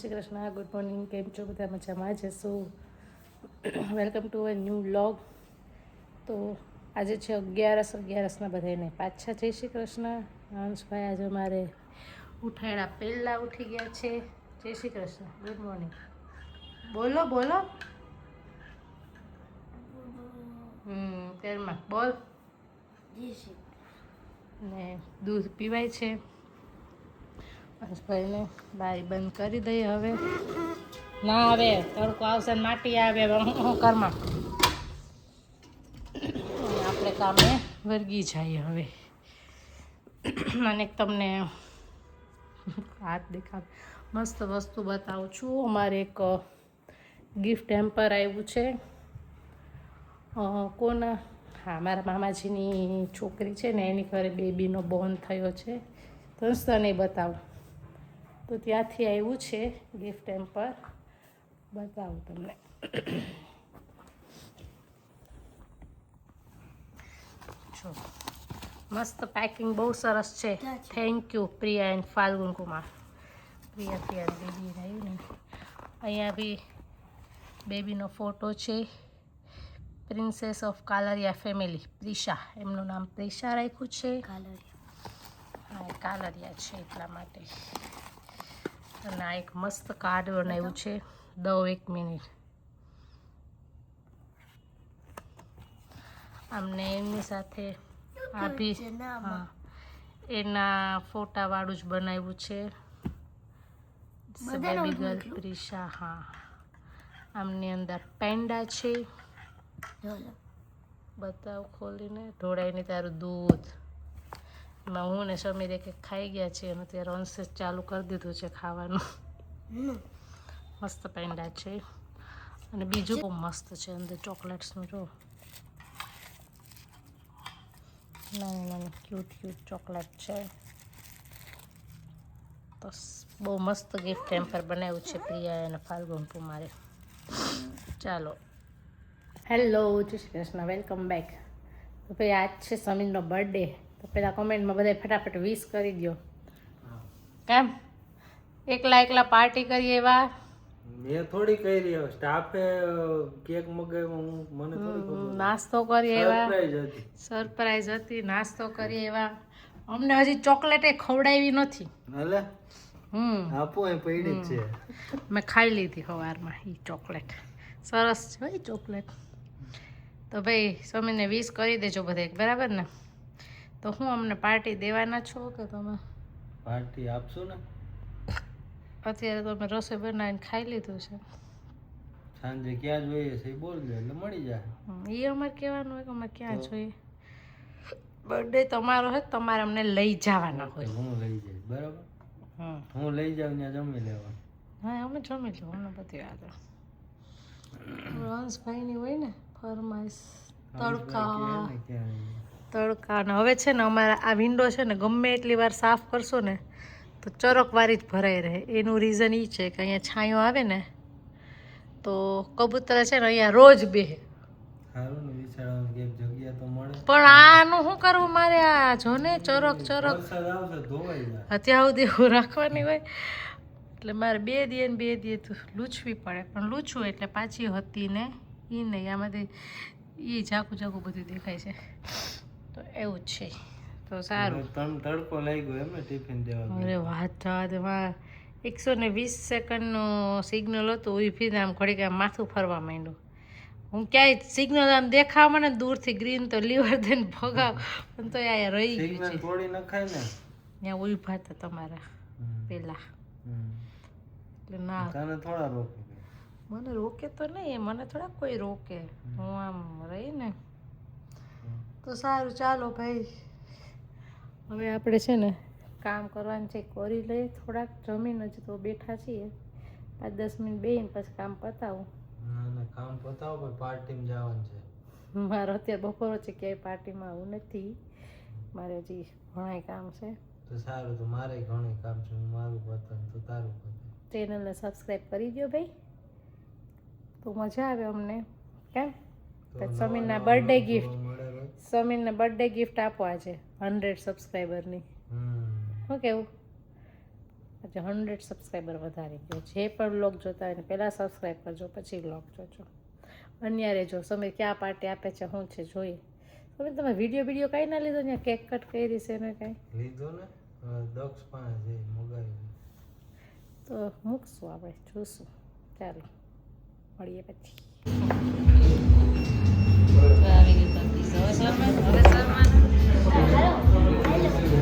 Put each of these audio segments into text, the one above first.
Shri Krishna, good morning. કેમ છો બધા? મજામાં જશું. Welcome to a new vlog. તો આજે છે 11/11ના બધાને પાછા જય શ્રી કૃષ્ણ. હંસભાઈ આજે અમારે ઉઠાડ્યા પહેલાં ઉઠી ગયા છે. જય શ્રી કૃષ્ણ, ગુડ મોર્નિંગ. બોલો બોલો. તેરમાં બોલ. ને દૂધ પીવાય છે. હંસભાઈને બારી બંધ કરી દઈએ હવે. ના આવે, તડકો આવશે ને માટી આવે ઘરમાં. આપણે કામે વર્ગી જઈએ હવે. અને તમને હાથ દેખાડ મસ્ત વસ્તુ બતાવું છું. અમારે એક ગિફ્ટ હેમ્પર આવ્યું છે. કોના? હા, મારા મામાજીની છોકરી છે ને, એની ઘરે બેબીનો બોર્ન થયો છે. તો તને બતાવું. તો ત્યાંથી આવ્યું છે ગિફ્ટ હેમ્પર. બતાવું તમને. જો મસ્ત પેકિંગ બહુ સરસ છે. Thank you Priya and Falgun Kumar. Priya baby આવ્યું ને, અહીંયા બી બેબીનો ફોટો છે. Princess of Kalaria family, Prisha. એમનું નામ પ્રિશા રાખ્યું છે. હા, કાલરિયા છે એટલા માટે. અને આ એક મસ્ત કાર્ડ બનાવ્યું છે. દો 1 મિનિટ. અમને એમની સાથે આ બી હા એના ફોટાવાળું જ બનાવ્યું છે. Baby girl Prisha. હા, આમની અંદર પેન્ડા છે. બતાવ ખોલીને. ઢોળાઈને તારું દૂધ. એમાં હું ને સમીરે કે ખાઈ ગયા છે અને ત્યારે અંશે ચાલુ કરી દીધું છે ખાવાનું. મસ્ત પેંડા છે. અને બીજું બહુ મસ્ત છે અંદર ચોકલેટ્સનું. જો નાની નાની ક્યુટ ચોકલેટ છે. તો બહુ મસ્ત ગિફ્ટ હેમ્પર બનાવ્યું છે પ્રિયા અને ફાલ્ગુન કુમારે. ચાલો, હેલો, જય શ્રી કૃષ્ણ, વેલકમ બેક. તો ભાઈ આજ છે સમીરનો બર્થડે. તો પહેલાં કોમેન્ટમાં બધા ફટાફટ વિશ કરી દો. કેમ એકલા પાર્ટી કરીએ એવા? મેં થોડી કરી હવે સ્ટાફે કેક મગાવ્યો, મને થોડી ખબર. નાસ્તો કરીએ એવા? સરપ્રાઈઝ હતી. સરપ્રાઈઝ હતી. નાસ્તો કરીએ એવા? અમને હજી ચોકલેટે ખવડાવી નથી. હાલે આપો એ પડી જ છે. મેં ખાઈ લીધી સવારમાં એ ચોકલેટ. સરસ છે ભાઈ ચોકલેટ. તો ભાઈ સમીરને વિશ કરી દેજો બધા, બરાબર ને? તો હું અમને પાર્ટી દેવાના છો કે તમે? પાર્ટી આપશું ને. અત્યારે તો અમે રસોઈ બનાવીને ખાઈ લીધું છે. સાંજે ક્યાં જોઈએ છે એ બોલજો એટલે મળી જાય. એ અમારે કહેવાનું હોય કે અમે ક્યાં જોઈએ. બર્થડે તમારો હોય, તમારે અમને લઈ જવાના હોય. હું લઈ જઈશ, બરાબર. હું લઈ જાઉં ત્યાં જમી લેવા. હા, અમે જમી લઉં. અમને બધી વાત હંસભાઈની હોય ને ફરમાઈશ. તડકા ને હવે છે ને અમારા આ વિન્ડો છે ને, ગમે એટલી વાર સાફ કરશો ને તો ચરકવારી જ ભરાઈ રહે. એનું રીઝન એ છે કે અહીંયા છાંયો આવે ને તો કબૂતર છે ને અહીંયા રોજ બેહે. સારું ને, વિચારવાનું કે જગ્યા તો મળે. પણ આનું શું કરવું મારે? આ જો ને ચરક વરસાદ આવશે ધોવાઈ જાય. અત્યાર સુધી એવું રાખવાની હોય એટલે મારે 2 દી તો લૂછવી પડે. પણ લૂછવું એટલે પાછી હતી ને એ નહીં, આમાંથી એ ઝાકું બધું દેખાય છે. તો એવું જ છે. તો સારું. તડકો લાગ્યો એમ ને ટિફિન દેવા. અરે વાત જવા દે. 120 સેકન્ડનો સિગ્નલ હતું. ઊભી આમ ઘડીક આમ માથું ફરવા માંડ્યું. હું ક્યાંય સિગ્નલ આમ દેખાવ મને દૂરથી ગ્રીન તો લીવર દઈને ભગાવ, પણ તો અહીંયા રહી ગયું છે. થોડી નખાય ને ત્યાં ઊભા હતા તમારા પેલા એટલે ના. તને થોડા રોકે? મને રોકે તો નહીં, મને થોડા કોઈ રોકે. હું આમ રહી ને તો સારું. ચાલો ભાઈ, હવે આપણે છે ને કામ કરવાનું છે, કરી લઈએ. થોડાક જમીન જ તો બેઠા છીએ. 5-10 મિનિટ બેહીને પછી કામ પતાવું. ના, કામ પતાવો પણ પાર્ટીમાં જવાનું છે. મારે અત્યારે બપોર છે, ક્યાંય પાર્ટીમાં આવું નથી. મારે હજી ઘણાય કામ છે. તો સારું, તો મારે ઘણું કામ છે. હું મારું પતાવું તો તારું પતાવ. ચેનલને સબસ્ક્રાઈબ કરી દો ભાઈ, તો મજા આવે અમને. કેમ? સમીરના બર્થડે ગિફ્ટ, સમીરને બર્થડે ગિફ્ટ આપો આજે 100 સબસ્ક્રાઈબરની. શું કેવું? આજે 100 સબસ્ક્રાઈબર વધારી ગયો. જે પણ વ્લોગ જોતા હોય ને પહેલાં સબસ્ક્રાઈબ કરજો, પછી વ્લોગ જોજો. અન્ય રહેજો. સમીર ક્યાં પાર્ટી આપે છે, શું છે જોઈએ. સમીર તમે વિડીયો કાંઈ ના લીધો? ત્યાં કેક કટ કરી છે ને કાંઈ લીધો ને દક્ષ પાસે છે મગાવી તો મૂકશું, આપણે જોઈશું. ચાલો મળીએ પછી.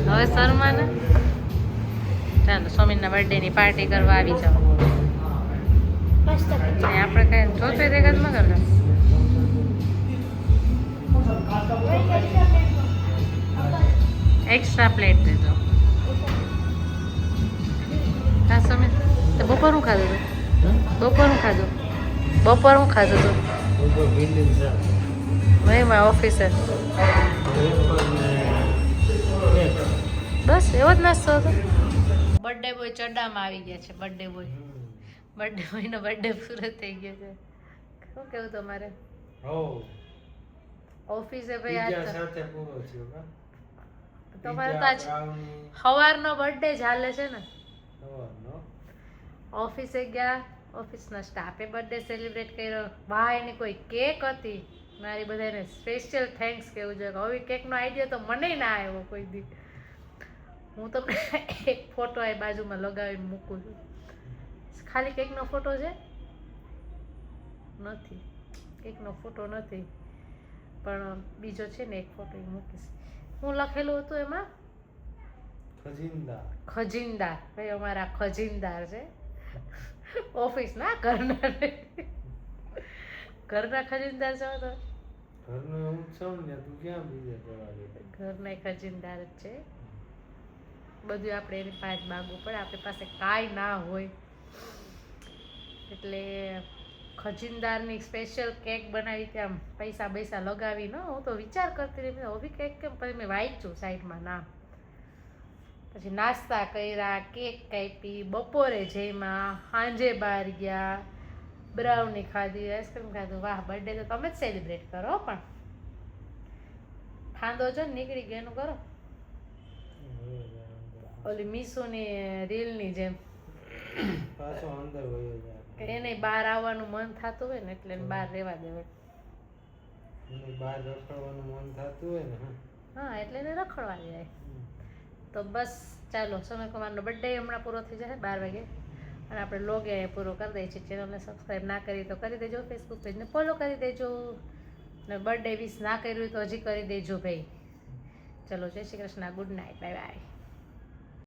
હવે શર્માને ચાલો સ્વામીના બર્થડેની પાર્ટી કરવા આવી જાઓ. આપણે કઈ જોતે રેગત ન કરતા. એક્સ્ટ્રા પ્લેટ દેજો. હા સમીર, તો બપોર હું ખાધું હતું? બપોર હું ખાધું હતું? મેં મારા ઓફિસે બસ એવો જ નાસ્તો હતો. બર્થડે બોય ચડ્ડામાં આવી ગયા છે. બર્થડે બોયનો બર્થડે પૂરો થઈ ગયો છે. શું કેવું તમારે? ઓફિસે ભાઈ આજ સાથે પૂરો થયો કા તમારે તો આજ સવારનો બર્થડે જ હાલે છે ને. ઓફિસે ગયા, ઓફિસના સ્ટાફે બર્થડે સેલિબ્રેટ કર્યો. ભાઈની કોઈ કેક હતી. મારી બધાને સ્પેશિયલ થેન્ક્સ કહેવું જોઈએ. હવે કેકનો આઈડિયા તો મને ના આવ્યો કોઈ દી. હું તમને એક ફોટો આ બાજુમાં લગાવીને મૂકું છું. ખાલી કેકનો ફોટો છે? નથી, કેકનો ફોટો નથી, પણ બીજો છે ને એક ફોટો એ મૂકીશ. હું લખેલું હતું એમાં ખજીનદાર. ભાઈ અમારા ખજીનદાર છે. ઓફિસ ના ઘરના ખજીનદાર છો તો ઘરના ખજીનદાર જ છે. બધું આપણે એની પાસે માગવું પડે. આપણી પાસે કાંઈ ના હોય એટલે ખજીનદારની સ્પેશિયલ કેક બનાવી. ત્યાં પૈસા લગાવી ન. હું તો વિચાર કરતી રહી હવે કેક કેમ, પછી મેં વાંચ્યું સાઈડમાં નામ. પછી નાસ્તા કર્યા, કેક કાપી, બપોરે જમ્યા, સાંજે બહાર ગયા, બ્રાઉની ખાધી, આઈસ્ક્રીમ ખાધું. વાહ, બર્થડે તો તમે જ સેલિબ્રેટ કરો. પણ ફાંદો જો ને નીકળી ગયો એનું કરો. ઓલી મીસુની રીલની જેમ પાછો અંદર વયો જાય. એને બહાર આવવાનું મન થતું હોય ને એટલે એને બહાર રહેવા દેવાય. એને બહાર રખડવાનું મન થતું હોય ને હા, એટલે એને રખડવા જાય. તો બસ ચાલો, સમીર કુમારનો બર્થડે હમણાં પૂરો થઈ જશે 12 વાગે અને આપણે લોગ પૂરો કરી દઈએ છીએ. ચેનલને સબસ્ક્રાઈબ ના કરી તો કરી દેજો, ફેસબુક પેજને ફોલો કરી દેજો, ને બર્થડે વિશ ના કર્યું તો હજી કરી દેજો ભાઈ. ચલો, જય Shri Krishna, good night, bye bye.